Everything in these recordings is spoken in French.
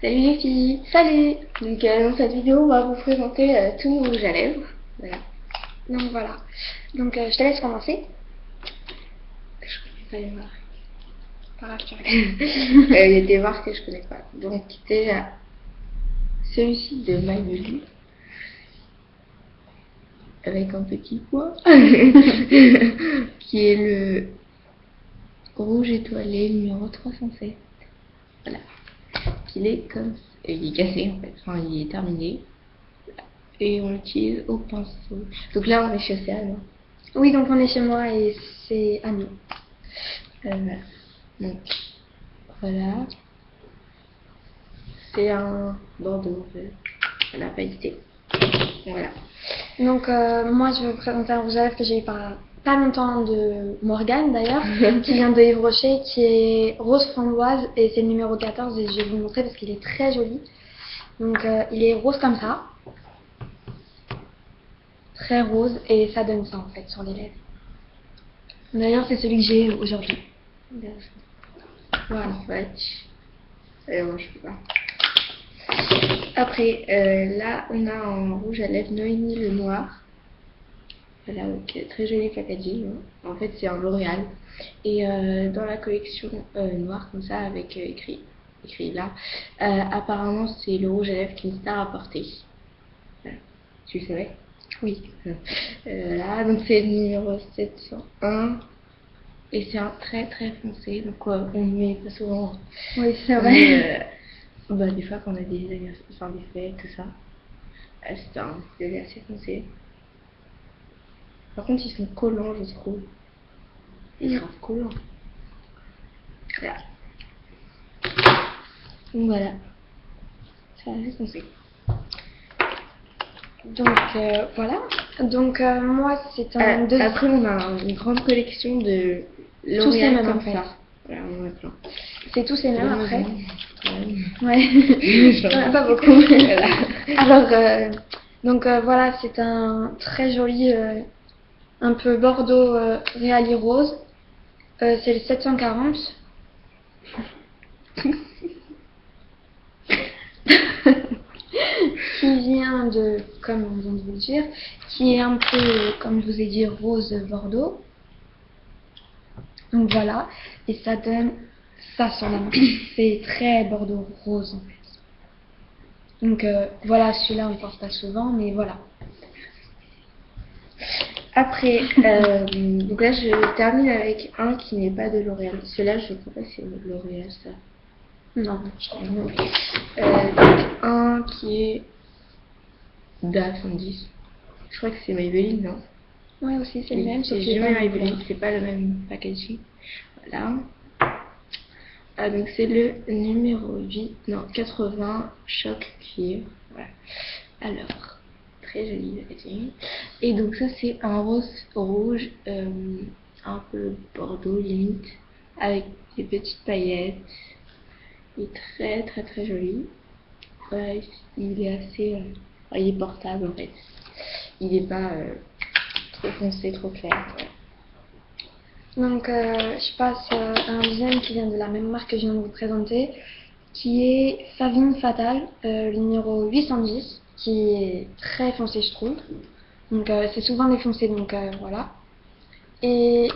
Salut les filles. Salut! Donc dans cette vidéo, on va vous présenter tous nos rouges à lèvres. Voilà. Donc voilà. Donc je te laisse commencer. Je connais pas les marques. Par là, je te regarde. Il y a des marques que je connais pas. Donc déjà, celui-ci de Maybelline. Avec un petit pois. Qui est le rouge étoilé numéro 307. Voilà. Il est comme... Il est cassé en fait. Enfin, il est terminé. Et on l'utilise au pinceau. Donc là, on est chez Océane. Oui, donc on est chez moi et c'est à nous. Voilà. Donc, voilà. C'est un bordeaux, on n'a pas hésité. Voilà. Donc moi je vais vous présenter un rouge à lèvres que j'ai eu pas longtemps de Morgane d'ailleurs, qui vient de Yves Rocher, qui est rose framboise et c'est le numéro 14 et je vais vous le montrer parce qu'il est très joli. Donc il est rose comme ça. Très rose et ça donne ça en fait sur les lèvres. D'ailleurs c'est celui que j'ai aujourd'hui. Voilà. Ouais. Moi, je peux pas. Après, là, on a un rouge à lèvres Noémie le noir. Voilà, donc très joli packaging. En fait, c'est un L'Oréal. Et dans la collection noire, comme ça, avec écrit là, apparemment, c'est le rouge à lèvres qu'une star a porté. Voilà. Tu le savais? Oui. Là, donc c'est le numéro 701. Et c'est un très très foncé, donc on ne met pas souvent. Oui, c'est vrai. Des fois quand on a des anniversaires, enfin des fêtes, tout ça, c'est assez foncé. Par contre, ils sont collants, je trouve. Ils sont collants. Voilà. Donc voilà. C'est assez foncé. Donc voilà. Donc moi c'est un deuxième. Après, on a une grande collection de Tous ces L'Oréal mêmes, comme en fait. ça. Voilà, on en a plein. C'est tous ces mêmes après. Ouais. Ouais. Pas beaucoup. Voilà. Alors donc voilà, c'est un très joli un peu bordeaux réali rose. C'est le 740. Qui vient de, comme on vient de vous le dire, qui est un peu, comme je vous ai dit, rose bordeaux. Donc voilà, et ça donne ça sur la main. C'est très bordeaux rose en fait. Donc voilà, celui-là on ne porte pas souvent, mais voilà. Après, donc là je termine avec un qui n'est pas de L'Oréal. Celui-là, je ne sais pas si c'est de L'Oréal ça. Non. Donc un qui est d'A110. Je crois que c'est Maybelline, non? Ouais, aussi c'est le même, sauf C'est qu'il est jamais pas Maybelline, Maybelline. c'est pas le même packaging. Voilà. Donc c'est le numéro 8, non 80 choc cuir. Voilà. Alors, très joli packaging. Et donc ça c'est un rose rouge, un peu bordeaux limite, avec des petites paillettes. Il est très très très joli. Ouais, il est assez, il est portable en fait. Il n'est pas trop foncé, trop clair. Ouais. Donc je passe à un deuxième qui vient de la même marque que je viens de vous présenter, qui est Favine Fatal, le numéro 810, qui est très foncé je trouve. Donc c'est souvent des foncés, donc voilà. Et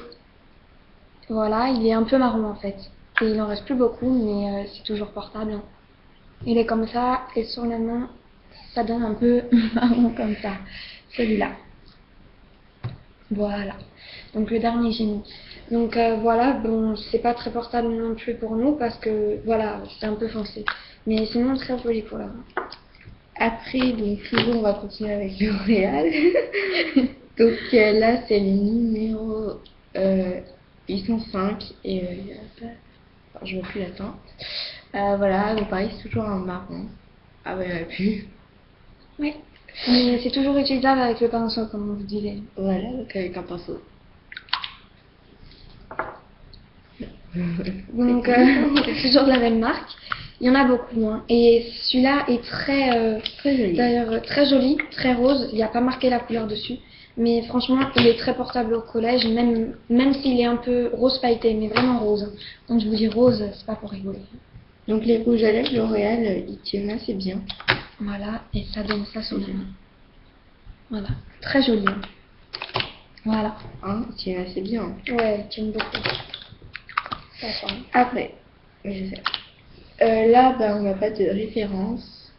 voilà, il est un peu marron en fait. Et il en reste plus beaucoup, mais c'est toujours portable. Hein. Il est comme ça, et sur la main, ça donne un peu marron comme ça. Celui-là. Voilà. Donc le dernier j'ai mis. Donc voilà, bon, c'est pas très portable non plus pour nous parce que voilà, c'est un peu foncé. Mais sinon très joli pour la main. Après, donc toujours on va continuer avec L'Oréal. Donc là c'est le numéro 805 et enfin, je vois plus la teinte. Voilà, donc pareil c'est toujours un marron. Ah ouais, il n'y en a plus. Oui. Mais c'est toujours utilisable avec le pinceau comme on vous disait. Voilà, donc avec un pinceau. Donc c'est toujours de la même marque. Il y en a beaucoup, hein. Et celui-là est très joli. D'ailleurs très joli, très rose. Il n'y a pas marqué la couleur dessus. Mais franchement, il est très portable au collège, même s'il est un peu rose pailleté, mais vraiment rose. Quand je vous dis rose, c'est pas pour rigoler. Donc les rouges à lèvres L'Oréal, ils tiennent assez bien. Voilà, et ça donne ça sur les mains. Voilà, très joli. Voilà. Hein, ils tiennent assez bien. Ouais, j'aime beaucoup. D'accord. Après, je sais. Là, bah, on n'a pas de référence.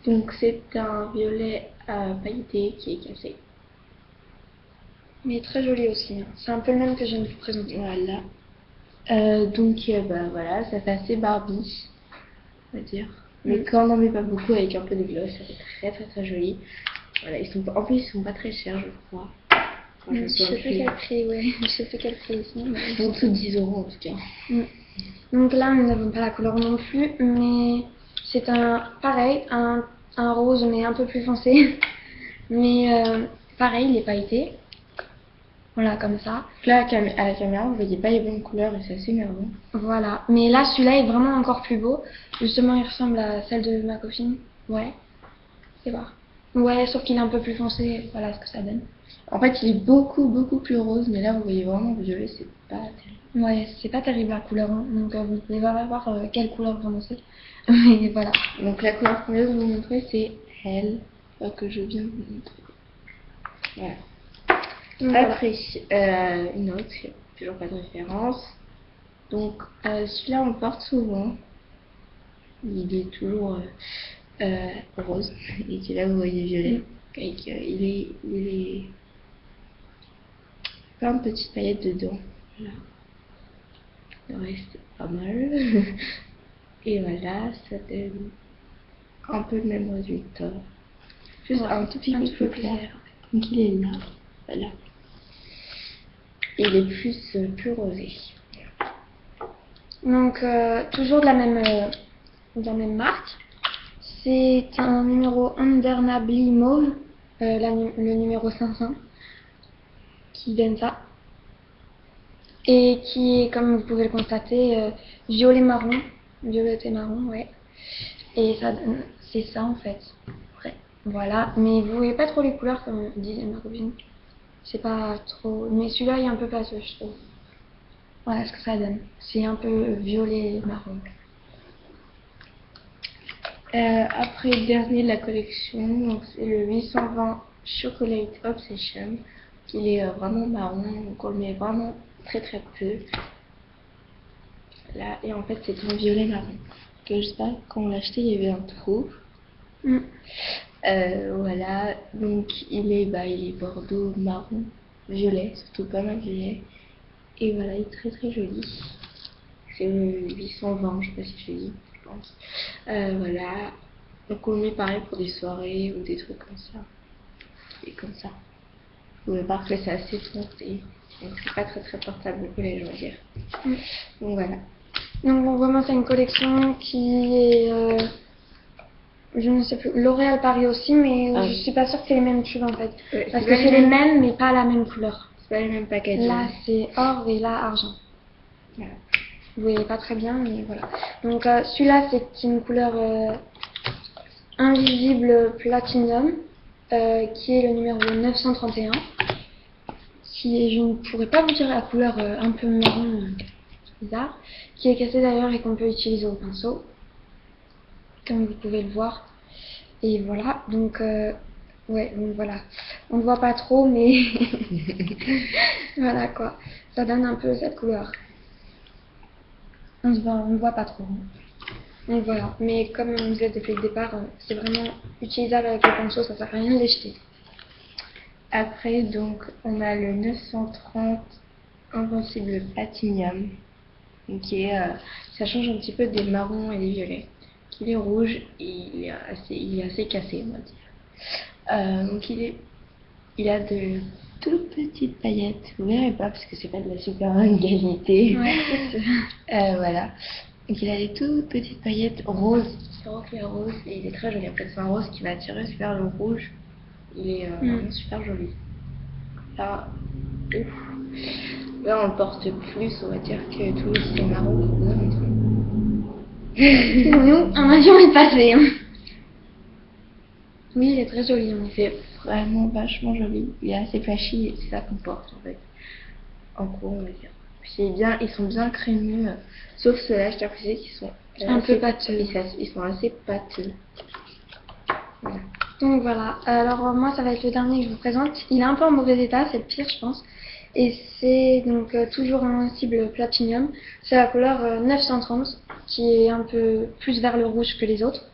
Donc c'est un violet pailleté qui est cassé. Mais très joli aussi. C'est un peu le même que je viens de vous présenter. Voilà. Donc bah voilà, ça fait assez Barbie, on va dire. Mais quand on n'en met pas beaucoup avec un peu de gloss, ça fait très joli. Voilà, en plus ils sont pas très chers, je crois. Enfin, Je sais plus quel prix, ouais. Je sais plus quel prix ils sont. Mais... En dessous de 10 € en tout cas. Donc là, nous n'avons pas la couleur non plus, mais c'est pareil, un rose mais un peu plus foncé. Mais pareil, il est pailleté. Voilà, comme ça. Là, à la caméra, vous voyez pas les bonnes couleurs et c'est assez énervant. Voilà. Mais là, celui-là est vraiment encore plus beau. Justement, il ressemble à celle de ma copine. Ouais. C'est vrai. Ouais, sauf qu'il est un peu plus foncé. Voilà ce que ça donne. En fait, il est beaucoup plus rose, mais là, vous voyez vraiment le violet, c'est pas terrible. Ouais, c'est pas terrible la couleur. Hein. Donc, vous pouvez voir quelle couleur vraiment c'est. Mais voilà. Donc, la couleur qu'on vient de vous montrer, c'est elle, que je viens de vous montrer. Voilà. Après, une autre, toujours pas de référence. Donc, celui-là, on le porte souvent. Il est toujours rose. Et que là, vous voyez violet. Avec, il est plein de petites paillettes dedans. Voilà. Le reste, c'est pas mal. Et voilà, ça donne un peu le même résultat. Juste un tout petit peu plus clair. Donc, il est là. Voilà. Et il est plus rosé. Donc, toujours de la même marque. C'est un numéro Undernably Mauve, le numéro 500, qui donne ça. Et qui est, comme vous pouvez le constater, violet et marron, ouais. Et ça donne, c'est ça en fait. Ouais. Voilà, mais vous voyez pas trop les couleurs comme disait ma copine. C'est pas trop, mais celui-là il est un peu passeux, je trouve. Voilà ce que ça donne. C'est un peu violet et marron. Après le dernier de la collection, c'est le 820 Chocolate Obsession. Il est vraiment marron, donc on le met vraiment très peu. Là, et en fait c'est un violet marron. Que je sais pas, quand on l'a acheté il y avait un trou. Voilà, donc il est bordeaux, marron, violet, surtout pas mal violet. Et voilà, il est très joli. C'est le 820, je sais pas si je l'ai dit, je pense. Voilà, donc on le met pareil pour des soirées ou des trucs comme ça. Et comme ça. Vous pouvez voir que c'est assez foncé. Donc c'est pas très portable pour les gens, je veux dire. Donc voilà. Donc bon, vraiment c'est une collection qui est, je ne sais plus, L'Oréal Paris aussi, mais je suis pas sûre que c'est les mêmes tubes en fait. Parce que c'est les mêmes, mais pas la même couleur. C'est pas les mêmes packaging. Là c'est or et là argent. Voilà. Vous voyez pas très bien, mais voilà. Donc celui-là c'est une couleur invisible platinum, qui est le numéro 931. Qui est, je ne pourrais pas vous dire la couleur un peu marron, bizarre, qui est cassé d'ailleurs et qu'on peut utiliser au pinceau, comme vous pouvez le voir. Et voilà, donc ouais, donc voilà, on ne voit pas trop, mais voilà quoi, ça donne un peu cette couleur. On ne voit pas trop. Donc voilà, mais comme on disait depuis le départ, c'est vraiment utilisable avec le pinceau, ça sert à rien de les jeter. Après, donc, on a le 930 Invincible Platinum, qui est, ça change un petit peu des marrons et des violets. Il est rouge et il est assez cassé, on va dire. Donc il a de toutes petites paillettes. Vous verrez pas parce que c'est pas de la super bonne qualité. Ouais, voilà. Donc il a des toutes petites paillettes roses, vraiment clair rose, et il est très joli. En fait, c'est un rose qui va attirer vers le rouge. Il est vraiment super joli. Là, là, on le porte plus, on va dire, que tous les petits marrons qu'on a maintenant. Nous, un avion est passé. Oui, il est très joli. Il est vraiment vachement joli. Il est assez flashy et c'est ça qu'on porte en fait. En gros, on va dire. Puis bien, ils sont bien crémeux, sauf ceux-là, je t'apprécie, qui sont Un peu pâteux. Ils sont assez pâteux. Voilà. Donc voilà, alors moi ça va être le dernier que je vous présente. Il est un peu en mauvais état, c'est le pire je pense. Et c'est donc toujours un cible Platinum. C'est la couleur 930 qui est un peu plus vers le rouge que les autres.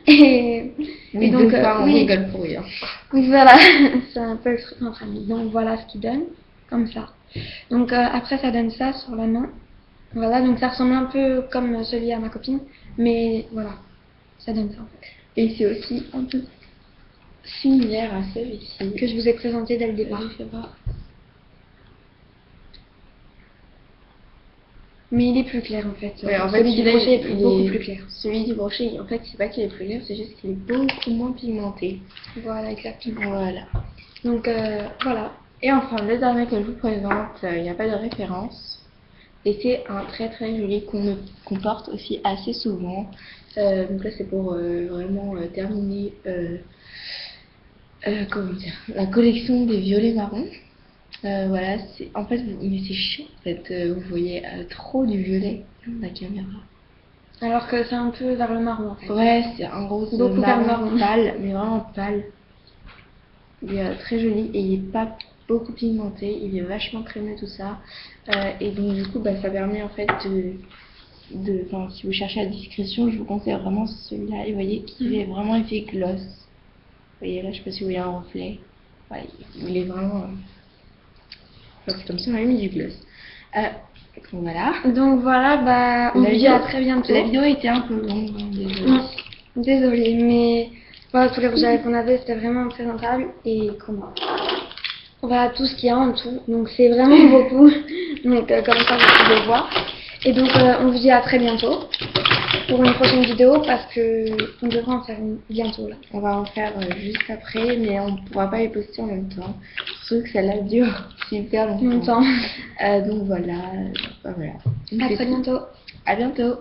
et Oui, donc on oui, rigole pour rien. donc voilà, c'est un peu le truc entre amis. Donc voilà ce qu'il donne, comme ça. Donc après ça donne ça sur la main. Voilà, donc ça ressemble un peu comme celui à ma copine, mais voilà, ça donne ça en fait. Et c'est aussi un peu similaire à celui-ci. Que je vous ai présenté dès le départ. Je sais pas. Mais il est plus clair en fait. Ouais, en fait, celui du brochet est beaucoup plus clair. Celui du brochet, en fait, c'est pas qu'il est plus clair, c'est juste qu'il est beaucoup moins pigmenté. Voilà, exactement. Voilà. Donc voilà. Et enfin, le dernier que je vous présente, il n'y a pas de référence. Et c'est un très très joli qu'on porte aussi assez souvent. Donc là, c'est pour vraiment terminer comment dire, la collection des violets marrons. Voilà, c'est en fait, mais c'est chiant en fait. Vous voyez trop du violet dans la caméra. Alors que c'est un peu vers le marron en fait. Ouais, c'est un rose Beaucoup vers le marron marron. pâle, mais vraiment pâle. Il est très joli et il est pas beaucoup pigmenté, il est vachement crémeux tout ça. Et donc du coup, ça permet en fait enfin, si vous cherchez la discrétion, je vous conseille vraiment celui-là. Et vous voyez qu'il est vraiment effet gloss. Vous voyez là, je sais pas si vous voyez un reflet. Voilà, il est vraiment. C'est comme si on avait mis du gloss. Voilà. Donc voilà, on vous dit à très bientôt. La vidéo était un peu longue, hein, désolée. Désolée, mais voilà, tous les rouges à lèvres qu'on avait, c'était vraiment présentable. Et comment voilà tout ce qu'il y a en tout. Donc c'est vraiment beaucoup. Donc comme ça, vous pouvez voir. Et donc on vous dit à très bientôt pour une prochaine vidéo parce que on devrait en faire une bientôt là. On va en faire juste après, mais on ne pourra pas les poster en même temps. Surtout que celle-là dure super longtemps. Donc voilà. À très bientôt. À bientôt.